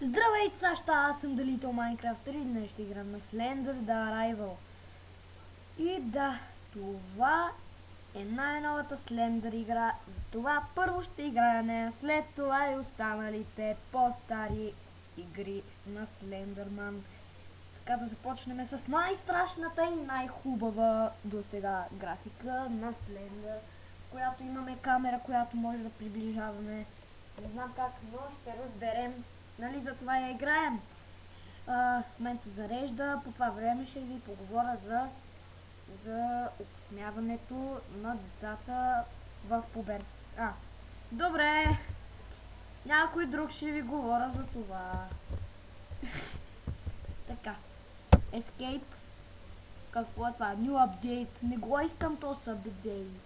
Здравейте, Саща, аз съм Далител Майнкрафтър и днес ще играм на Slender The Arrival. И да, това е най-новата Slender игра, затова първо ще играя нея, след това и останалите по-стари игри на Слендърман. Така да започнем с най-страшната и най-хубава до сега графика на Slender, в която имаме камера, която може да приближаваме. Не знам как, но ще разберем. Нали, за това я играем. В момента зарежда. По това време ще ви поговоря за окосмяването на децата в добре. Някой друг ще ви говоря за това. Така. Escape. Какво е това? New update. Не го искам този апдейт.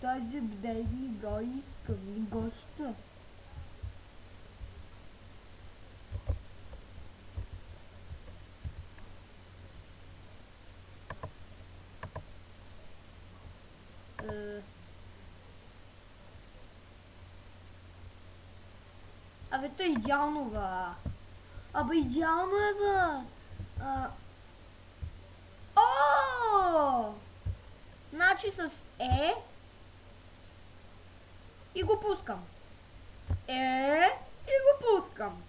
Този апдейт не го искам. Не го ще. Абе, то е идеално, ба. Абе, идеално е, ба. О! Значи с Е и го пускам. И го пускам.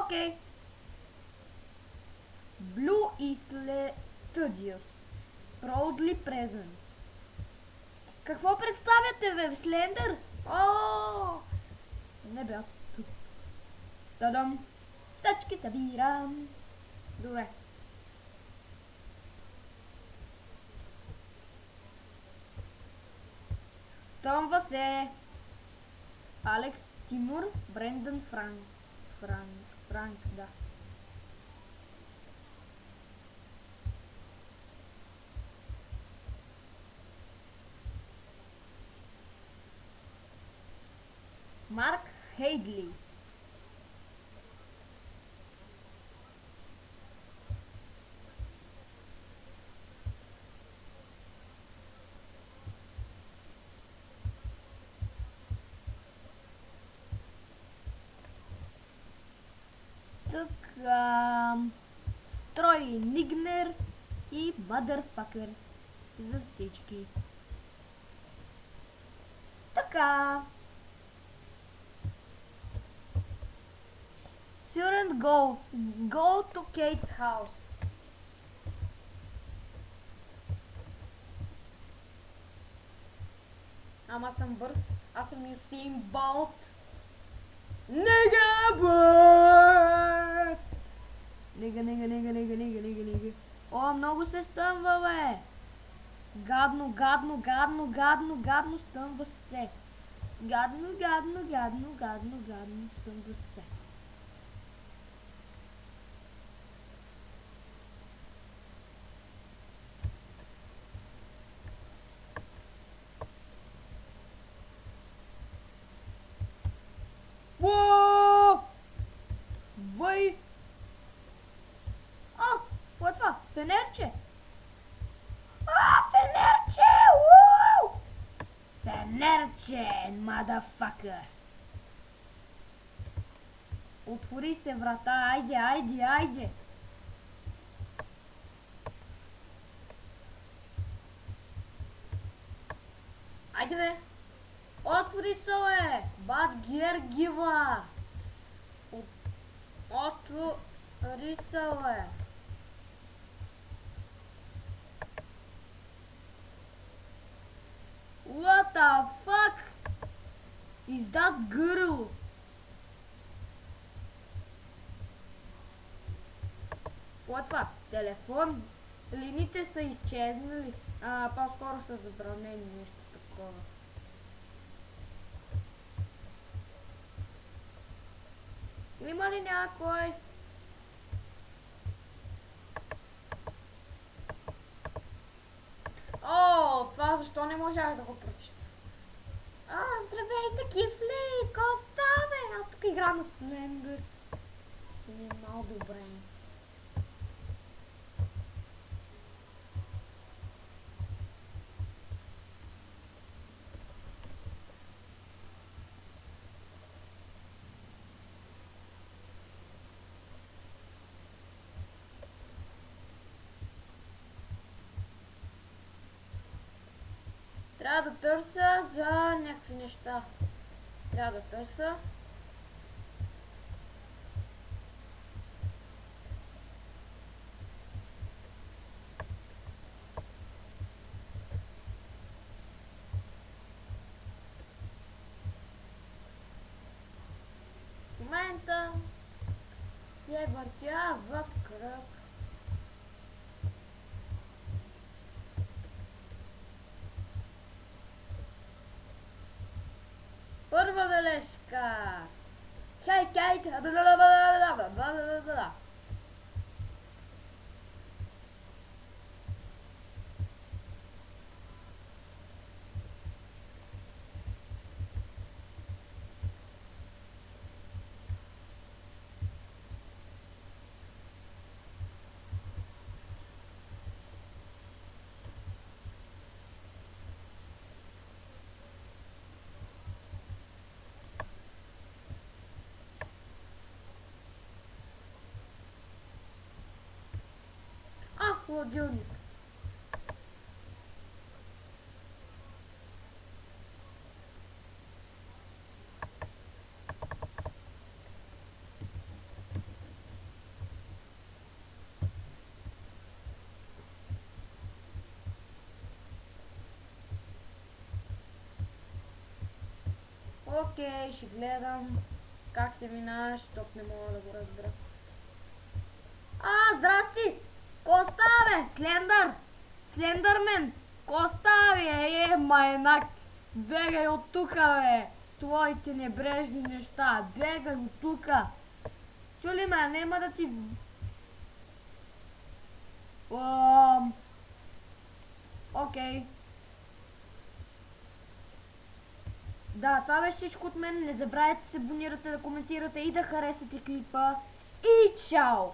Окей. Blue Isle Studios. Proudly present. Какво представяте, бе, в Slender? О! Не бе аз. Тадам. Сачки събирам. Добре. Стъмва се. Алекс, Тимур, Брендън, Франк, да. Марк Хейдли. Така. Трой Нигнер и Motherfucker за всички. Така. Shouldn't go. Go to Kate's house. Ама съм бърз. Аз съм Юсейн Болт. Нега, бе! Нега. О, много се стъмва, бе! Гадно стъмва се. Гадно стъмва се. Вой! О, какво е това? Фенерче! Фенерче! Уу! Фенерче, motherfucker! Отвори се врата, айде! Айде, бе! Отвори се, бе! Бат Гергива! Отвори се, бе! What the fuck is that girl? Какво е това? Телефон? Линиите са изчезнали. По-скоро са забранени, нещо такова. Има ли някой? О, това защо не можах да го прочета? Здравейте, кифли! Ко става? Аз тук игра на Slender. Си ми е много добре. Трябва да търся за някакви неща. Трябва да търся. В момента се въртя в кръг. Първа бележка. Хей, кейт. Хладилник. Окей, ще гледам как се минаваш, защото не мога да го разбера. Здрасти! Ко става, бе? Слендър! Слендърмен! Ко става, бе? Майнак! Бегай от тука, бе! С твоите небрежни неща! Бегай от тука! Чули ме, нема да ти... Окей. Да, това беше всичко от мен. Не забравяйте да се абонирате, да коментирате и да харесате клипа. И чао!